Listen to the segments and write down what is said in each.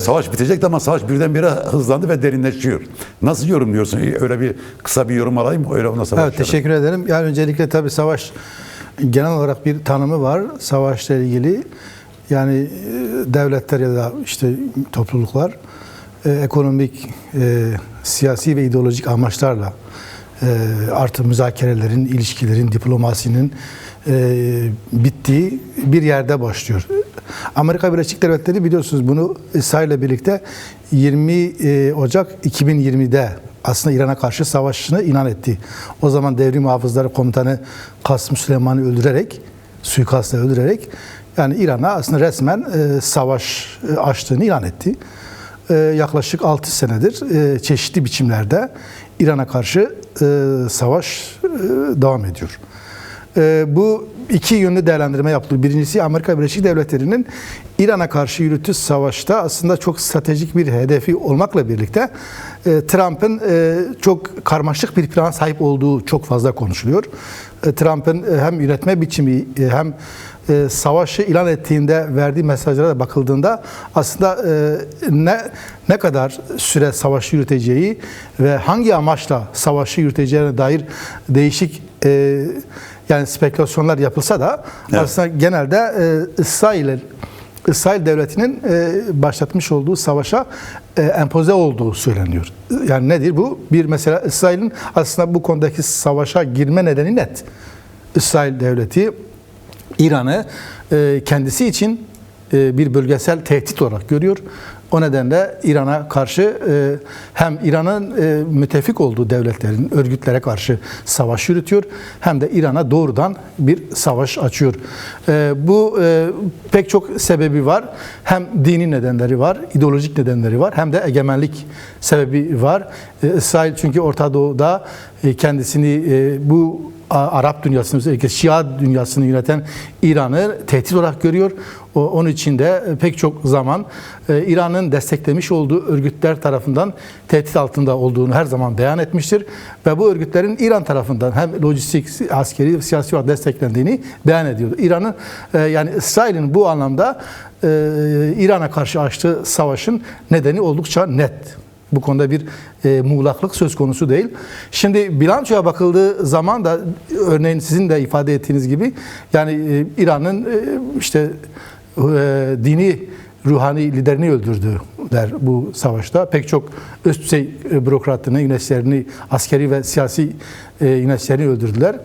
savaş bitecekti ama savaş birdenbire hızlandı ve derinleşiyor. Nasıl yorumluyorsun? Öyle bir kısa bir yorum alayım mı? Öyle nasıl Evet, teşekkür ederim. Yani öncelikle tabii savaş genel olarak bir tanımı var savaşla ilgili. Yani devletler ya da işte topluluklar ekonomik, siyasi ve ideolojik amaçlarla artı müzakerelerin, ilişkilerin, diplomasinin bittiği bir yerde başlıyor. Amerika Birleşik Devletleri biliyorsunuz bunu İsrail'le birlikte 20 Ocak 2020'de aslında İran'a karşı savaşını ilan etti. O zaman Devrim Muhafızları Komutanı Kasım Süleyman'ı öldürerek, suikastla öldürerek yani İran'a aslında resmen savaş açtığını ilan etti. Yaklaşık 6 senedir çeşitli biçimlerde İran'a karşı savaş devam ediyor. Bu iki yönlü değerlendirme yapıldı. Birincisi Amerika Birleşik Devletleri'nin İran'a karşı yürüttüğü savaşta aslında çok stratejik bir hedefi olmakla birlikte Trump'ın çok karmaşık bir plana sahip olduğu çok fazla konuşuluyor. Trump'ın hem yönetme biçimi hem savaşı ilan ettiğinde verdiği mesajlara da bakıldığında aslında ne kadar süre savaşı yürüteceği ve hangi amaçla savaşı yürüteceğine dair değişik yani spekülasyonlar yapılsa da evet, aslında genelde İsrail devletinin başlatmış olduğu savaşa empoze olduğu söyleniyor. Yani nedir bu? Bir mesela İsrail'in aslında bu konudaki savaşa girme nedeni net. İsrail devleti İran'ı kendisi için bir bölgesel tehdit olarak görüyor. O nedenle İran'a karşı hem İran'ın müttefik olduğu devletlerin, örgütlere karşı savaş yürütüyor hem de İran'a doğrudan bir savaş açıyor. Bu pek çok sebebi var. Hem dini nedenleri var, ideolojik nedenleri var hem de egemenlik sebebi var. İsrail çünkü Orta Doğu'da kendisini bu Arap dünyasını, özellikle Şia dünyasını yöneten İran'ı tehdit olarak görüyor. Onun için de pek çok zaman İran'ın desteklemiş olduğu örgütler tarafından tehdit altında olduğunu her zaman beyan etmiştir. Ve bu örgütlerin İran tarafından hem lojistik, askeri, siyasi olarak desteklendiğini beyan ediyordu. İran'ın yani İsrail'in bu anlamda İran'a karşı açtığı savaşın nedeni oldukça net. Bu konuda bir muğlaklık söz konusu değil. Şimdi bilançoya bakıldığı zaman da örneğin sizin de ifade ettiğiniz gibi yani İran'ın işte dini ruhani liderini öldürdüler bu savaşta. Pek çok üst düzey bürokratını, yöneticilerini, askeri ve siyasi yöneticilerini öldürdüler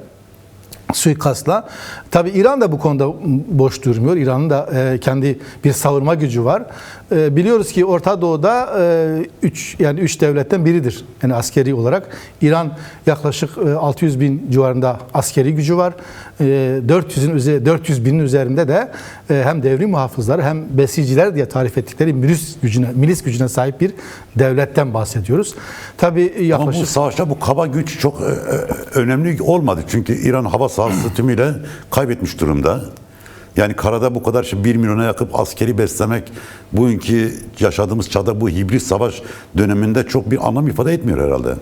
suikastla. Tabi İran da bu konuda boş durmuyor. İran'ın da kendi bir savunma gücü var. Biliyoruz ki Orta Doğu'da üç devletten biridir. Yani askeri olarak. İran yaklaşık 600 bin civarında askeri gücü var. 400 binin üzerinde de hem devrim muhafızları hem besiciler diye tarif ettikleri milis gücüne sahip bir devletten bahsediyoruz. Tabi yaklaşık... Ama bu savaşta bu kaba güç çok önemli olmadı. Çünkü İran hava sahası tümüyle kaybetmiş durumda. Yani karada bu kadar 1 milyona yakın askeri beslemek bugünkü yaşadığımız çağda bu hibrit savaş döneminde çok bir anlam ifade etmiyor herhalde.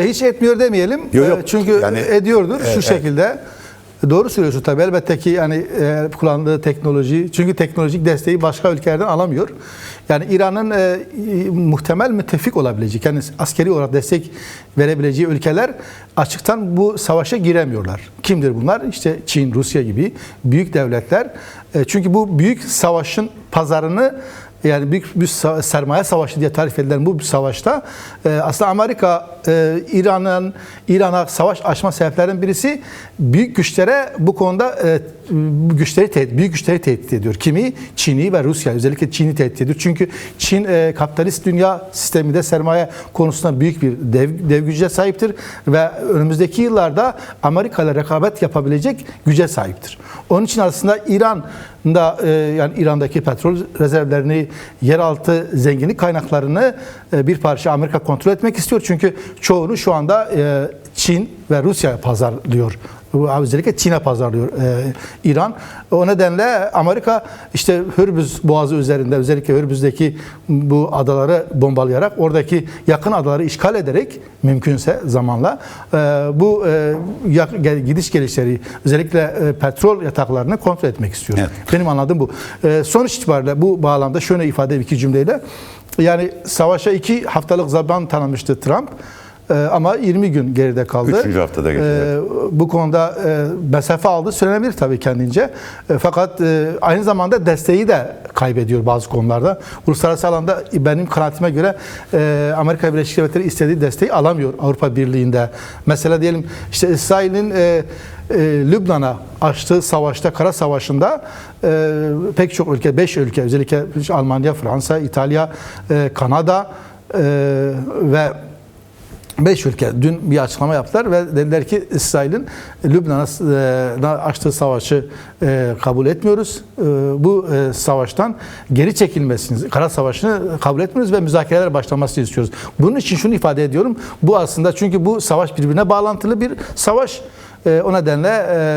Hiç etmiyor demeyelim. Yok, çünkü yani, ediyordur şu şekilde. Doğru söylüyorsun tabii. Elbette ki yani kullandığı teknoloji, çünkü teknolojik desteği başka ülkelerden alamıyor. Yani İran'ın muhtemel müttefik olabilecek, yani askeri olarak destek verebileceği ülkeler açıktan bu savaşa giremiyorlar. Kimdir bunlar? İşte Çin, Rusya gibi büyük devletler. Çünkü bu büyük savaşın pazarını, yani büyük bir sermaye savaşı diye tarif edilen bu savaşta aslında Amerika İran'a savaş açma sebeplerinden birisi büyük güçlere bu konuda büyük güçleri tehdit ediyor. Kimi? Çin'i ve Rusya. Özellikle Çin'i tehdit ediyor. Çünkü Çin kapitalist dünya sisteminde sermaye konusunda büyük bir dev güce sahiptir ve önümüzdeki yıllarda Amerika ile rekabet yapabilecek güce sahiptir. Onun için aslında İran'da yani İran'daki petrol rezervlerini, yeraltı zenginlik kaynaklarını bir parça Amerika kontrol etmek istiyor. Çünkü çoğunu şu anda Çin ve Rusya pazarlıyor. Özellikle Çin'e pazarlıyor İran. O nedenle Amerika işte Hürmüz Boğazı üzerinde, özellikle Hürmüz'deki bu adaları bombalayarak, oradaki yakın adaları işgal ederek mümkünse zamanla bu gidiş gelişleri, özellikle petrol yataklarını kontrol etmek istiyor. Evet. Benim anladığım bu. Sonuç itibariyle bu bağlamda şöyle ifade edeyim iki cümleyle. Yani savaşa 2 haftalık zaman tanımıştı Trump. Ama 20 gün geride kaldı. 3. haftada geçti. Bu konuda mesafe aldı söylenebilir tabii kendince. Fakat aynı zamanda desteği de kaybediyor bazı konularda. Uluslararası alanda benim kanaatime göre Amerika Birleşik Devletleri istediği desteği alamıyor Avrupa Birliği'nde. Mesela diyelim işte İsrail'in Lübnan'a açtığı savaşta, kara savaşında pek çok ülke, 5 ülke, özellikle Almanya, Fransa, İtalya, Kanada ve 5 ülke dün bir açıklama yaptılar ve dediler ki İsrail'in Lübnan'a açtığı savaşı kabul etmiyoruz. Bu savaştan geri çekilmesini, kara savaşını kabul etmiyoruz ve müzakereler başlamasını istiyoruz. Bunun için şunu ifade ediyorum. Bu aslında çünkü bu savaş birbirine bağlantılı bir savaş. O nedenle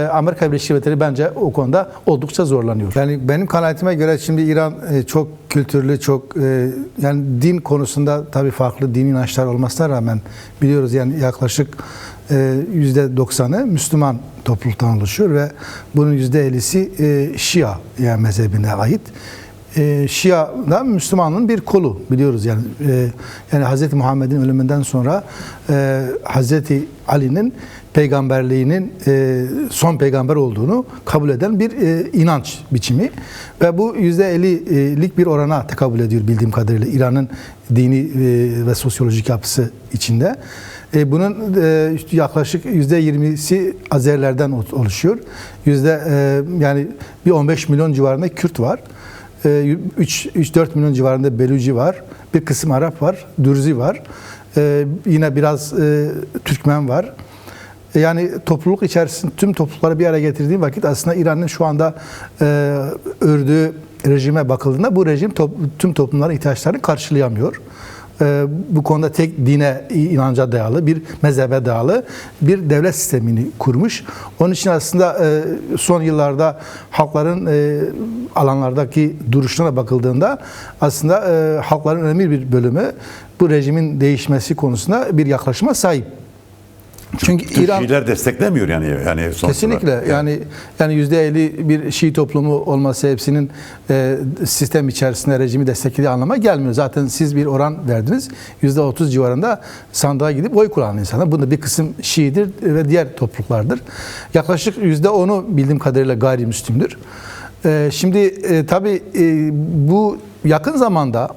Amerika Birleşik Devletleri bence o konuda oldukça zorlanıyor. Yani benim kanaatime göre şimdi İran çok kültürlü, çok yani din konusunda tabii farklı dini inançlar olmasına rağmen biliyoruz yani yaklaşık %90'ı Müslüman topluluktan oluşuyor ve bunun %50'si Şia yani mezhebine ait. Şia da Müslümanlığın bir kolu biliyoruz yani Hz. Muhammed'in ölümünden sonra Hz. Ali'nin peygamberliğinin son peygamber olduğunu kabul eden bir inanç biçimi ve bu %50'lik bir orana tekabül ediyor bildiğim kadarıyla İran'ın dini ve sosyolojik yapısı içinde. Bunun yaklaşık %20'si Azerilerden oluşuyor. Yani bir 15 milyon civarında Kürt var. 3-4 milyon civarında Beluci var. Bir kısım Arap var. Dürzi var. Yine biraz Türkmen var. Yani topluluk içerisinde tüm toplulukları bir araya getirdiğim vakit aslında İran'ın şu anda ördüğü rejime bakıldığında bu rejim tüm toplumların ihtiyaçlarını karşılayamıyor. Bu konuda tek dine inanca dayalı, bir mezhebe dayalı bir devlet sistemini kurmuş. Onun için aslında son yıllarda halkların alanlardaki duruşuna bakıldığında aslında halkların önemli bir bölümü bu rejimin değişmesi konusunda bir yaklaşıma sahip. Çünkü İran Şiiler desteklemiyor yani kesinlikle yani %50 bir Şii toplumu olması hepsinin sistem içerisinde rejimi desteklediği anlamına gelmiyor. Zaten siz bir oran verdiniz. %30 civarında sandığa gidip oy kullanan insanlar. Bunda bir kısım Şii'dir ve diğer topluluklardır. Yaklaşık %10'u bildiğim kadarıyla gayrimüslimdir. Şimdi tabii bu yakın zamanda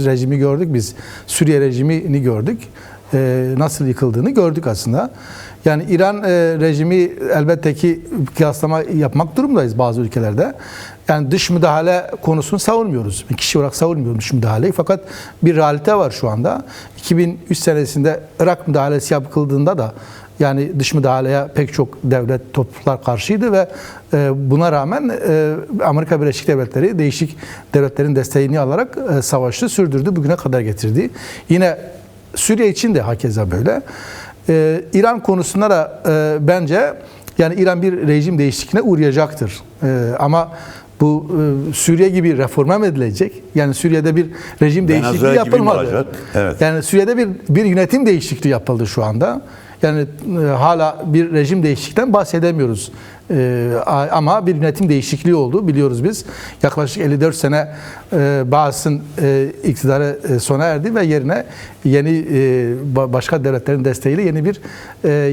rejimi gördük biz. Suriye rejimini gördük. Nasıl yıkıldığını gördük aslında. Yani İran rejimi elbette ki kıyaslama yapmak durumundayız bazı ülkelerde. Yani dış müdahale konusunu savunmuyoruz. Bir kişi olarak savunmuyorum dış müdahaleyi. Fakat bir realite var şu anda. 2003 senesinde Irak müdahalesi yapıldığında da yani dış müdahaleye pek çok devlet, topluluklar karşıydı ve buna rağmen Amerika Birleşik Devletleri değişik devletlerin desteğini alarak savaşı sürdürdü, bugüne kadar getirdi. Yine Suriye için de hakeza böyle. İran konusunda da bence yani İran bir rejim değişikliğine uğrayacaktır. Ama bu Suriye gibi reforme mi edilecek? Yani Suriye'de bir rejim değişikliği yapılmadı. Evet. Yani Suriye'de bir yönetim değişikliği yapıldı şu anda. Yani hala bir rejim değişikliğinden bahsedemiyoruz. Ama bir yönetim değişikliği oldu biliyoruz biz. Yaklaşık 54 sene Baas'ın iktidarı sona erdi ve yerine yeni başka devletlerin desteğiyle yeni bir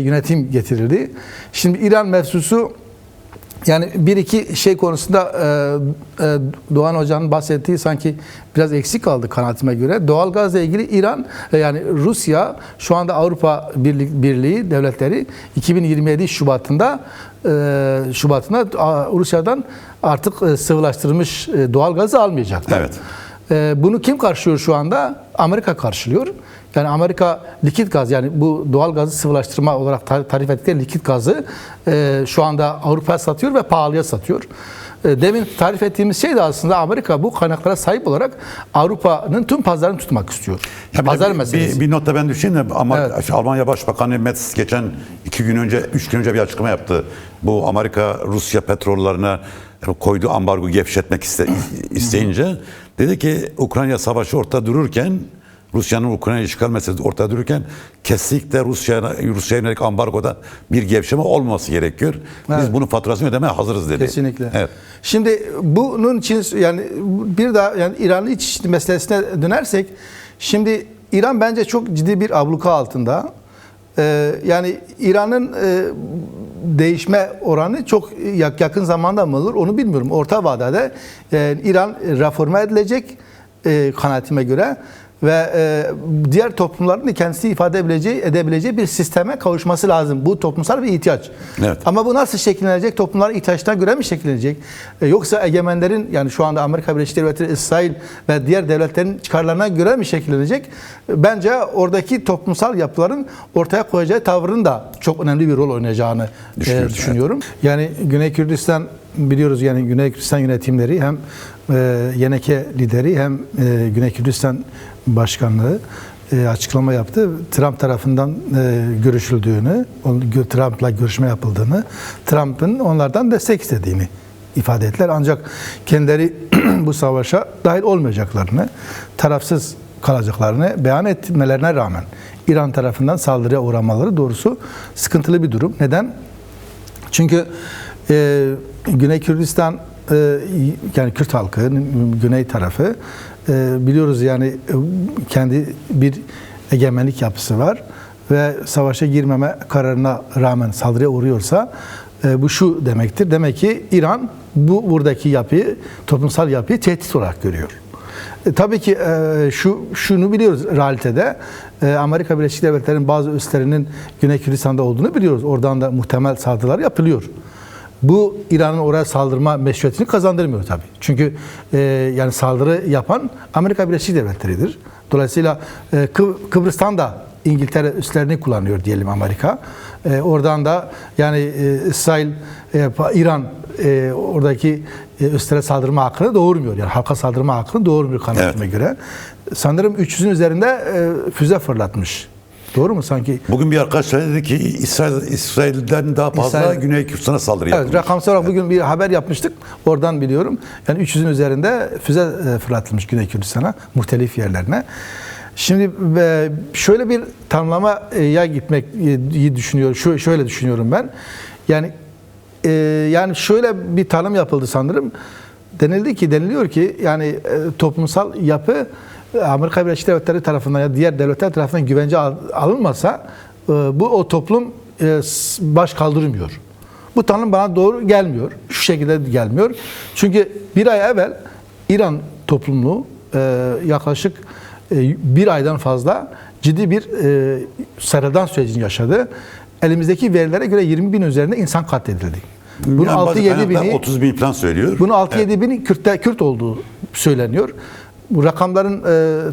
yönetim getirildi. Şimdi İran mevzusu yani bir iki şey konusunda Doğan Hoca'nın bahsettiği sanki biraz eksik kaldı kanaatime göre. Doğalgazla ilgili İran yani Rusya şu anda Avrupa Birliği devletleri 2027 Şubat'ında Rusya'dan artık sıvılaştırılmış doğalgazı almayacaklar. Evet. Bunu kim karşılıyor şu anda? Amerika karşılıyor. Yani Amerika likit gaz yani bu doğal gazı sıvılaştırma olarak tarif ettikleri likit gazı şu anda Avrupa'ya satıyor ve pahalıya satıyor. demin tarif ettiğimiz şey de aslında Amerika bu kaynaklara sahip olarak Avrupa'nın tüm pazarını tutmak istiyor. Ya bir de Pazar meselesi. bir notta ben düşeyim de ama Evet. Almanya Başbakanı Metz geçen 2 gün önce, 3 gün önce bir açıklama yaptı. Bu Amerika Rusya petrollerine koyduğu ambargo gevşetmek isteyince dedi ki Ukrayna savaşı ortada dururken, Rusya'nın Ukrayna işgal meselesi ortada dururken kesinlikle Rusya'ya yönelik ambargoda bir gevşeme olmaması gerekiyor. Biz Evet. bunun faturasını ödemeye hazırız dedi. Kesinlikle. Evet. Şimdi bunun için yani bir daha yani İranlı iç meselesine dönersek, şimdi İran bence çok ciddi bir abluka altında. Yani İran'ın değişme oranı çok yakın zamanda mı olur onu bilmiyorum. Orta vadede İran reforme edilecek kanaatime göre ve diğer toplumların da kendisini ifade edebileceği bir sisteme kavuşması lazım. Bu toplumsal bir ihtiyaç. Evet. Ama bu nasıl şekillenecek? Toplumların ihtiyaçlarına göre mi şekillenecek? Yoksa egemenlerin, yani şu anda Amerika Birleşik Devletleri, İsrail ve diğer devletlerin çıkarlarına göre mi şekillenecek? Bence oradaki toplumsal yapıların ortaya koyacağı tavrın da çok önemli bir rol oynayacağını düşünüyorum. Yani Güney Kürdistan, biliyoruz yani Güney Kürdistan yönetimleri hem Yeneke lideri hem Güney Kürdistan Başkanlığı açıklama yaptı. Trump tarafından görüşüldüğünü, Trump'la görüşme yapıldığını, Trump'ın onlardan destek istediğini ifade ettiler. Ancak kendileri bu savaşa dahil olmayacaklarını, tarafsız kalacaklarını beyan etmelerine rağmen İran tarafından saldırıya uğramaları doğrusu sıkıntılı bir durum. Neden? Çünkü Güney Kürdistan yani Kürt halkının güney tarafı biliyoruz yani kendi bir egemenlik yapısı var ve savaşa girmeme kararına rağmen saldırıya uğruyorsa bu şu demektir. Demek ki İran buradaki yapıyı, toplumsal yapıyı tehdit olarak görüyor. Tabii ki şunu biliyoruz realitede. Amerika Birleşik Devletleri'nin bazı üslerinin Güney Kürdistan'da olduğunu biliyoruz. Oradan da muhtemel saldırılar yapılıyor. Bu İran'ın oraya saldırma meşruiyetini kazandırmıyor tabii. Çünkü yani saldırı yapan Amerika Birleşik Devletleri'dir. Dolayısıyla Kıbrıs'tan da İngiltere üslerini kullanıyor diyelim Amerika. Oradan da yani İsrail, İran oradaki üslere saldırma hakkını doğurmuyor. Yani halka saldırma hakkını doğurmuyor kanaatime göre. Sanırım 300'ün üzerinde füze fırlatmış. Doğru mu sanki? Bugün bir arkadaş söyledi ki İsrail'den daha fazla Güney Kürdistan'a saldırı yapılmış. Evet, rakamsal olarak bugün bir haber yapmıştık. Oradan biliyorum. Yani 300'ün üzerinde füze fırlatılmış Güney Kürdistan'a, muhtelif yerlerine. Şimdi şöyle bir tanımlamaya gitmek düşünüyorum. Şöyle düşünüyorum ben. Yani şöyle bir tanım yapıldı sanırım. Deniliyor ki yani toplumsal yapı Amerika Birleşik Devletleri tarafından ya diğer devletler tarafından güvence alınmasa o toplum baş kaldırmıyor. Bu tanım bana doğru gelmiyor. Şu şekilde gelmiyor. Çünkü bir ay evvel İran toplumluğu yaklaşık bir aydan fazla ciddi bir sıradan sürecini yaşadı. Elimizdeki verilere göre 20 bin üzerinde insan katledildi. Bunun yani 6-7 bini 30 bin falan söylüyor. Bunun 6-7 bini Kürt olduğu söyleniyor. Bu rakamların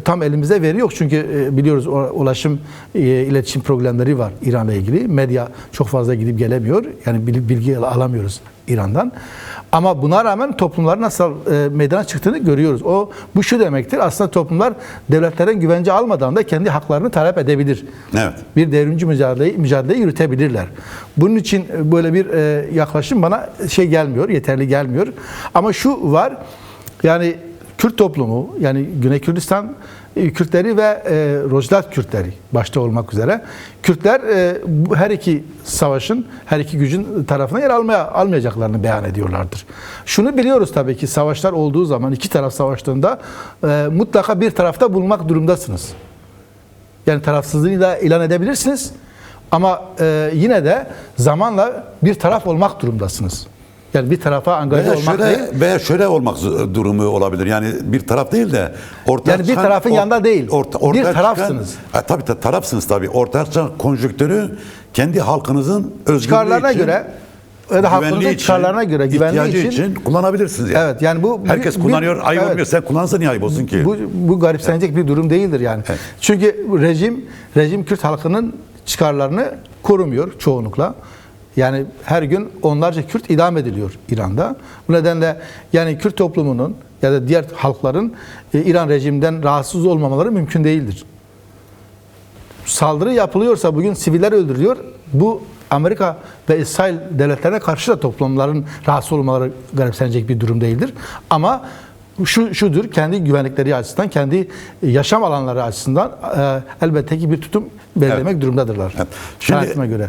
tam elimizde veri yok çünkü biliyoruz ulaşım, iletişim problemleri var İran'la ilgili. Medya çok fazla gidip gelemiyor. Yani bilgi alamıyoruz İran'dan. Ama buna rağmen toplumların nasıl meydana çıktığını görüyoruz. Bu şu demektir. Aslında toplumlar devletlerin güvence almadan da kendi haklarını talep edebilir. Evet. Bir devrimci mücadeleyi yürütebilirler. Bunun için böyle bir yaklaşım bana gelmiyor, yeterli gelmiyor. Ama şu var. Yani Kürt toplumu, yani Güney Kürdistan Kürtleri ve Rojdat Kürtleri başta olmak üzere Kürtler her iki savaşın, her iki gücün tarafına yer almayacaklarını beyan ediyorlardır. Şunu biliyoruz tabii ki savaşlar olduğu zaman iki taraf savaştığında mutlaka bir tarafta bulunmak durumdasınız. Yani tarafsızlığını da ilan edebilirsiniz ama yine de zamanla bir taraf olmak durumdasınız. Yani bir tarafa angaje olmak değil. Veya şöyle olmak durumu olabilir. Yani bir taraf değil de yani bir tarafın yanında değil. Bir tarafsınız. Tabii tarafsınız tabii. Ortaya çıkan konjonktürü kendi halkınızın özgürlüğü çıkarlarına için, göre ya da halkınızın çıkarlarına göre güvenliği için kullanabilirsiniz yani. Evet, yani bu herkes kullanıyor, ayıp olmuyor. Sen kullanırsan niye ayıp olsun ki? Bu garipsenecek bir durum değildir yani. Evet. Çünkü rejim Kürt halkının çıkarlarını korumuyor çoğunlukla. Yani her gün onlarca Kürt idam ediliyor İran'da. Bu nedenle yani Kürt toplumunun ya da diğer halkların İran rejiminden rahatsız olmamaları mümkün değildir. Saldırı yapılıyorsa, bugün siviller öldürülüyor. Bu Amerika ve İsrail devletlerine karşı da toplumların rahatsız olmaları garipsenecek bir durum değildir. Ama şudur, kendi güvenlikleri açısından, kendi yaşam alanları açısından elbette ki bir tutum belirlemek durumdadırlar. Şimdi Kanaatime göre.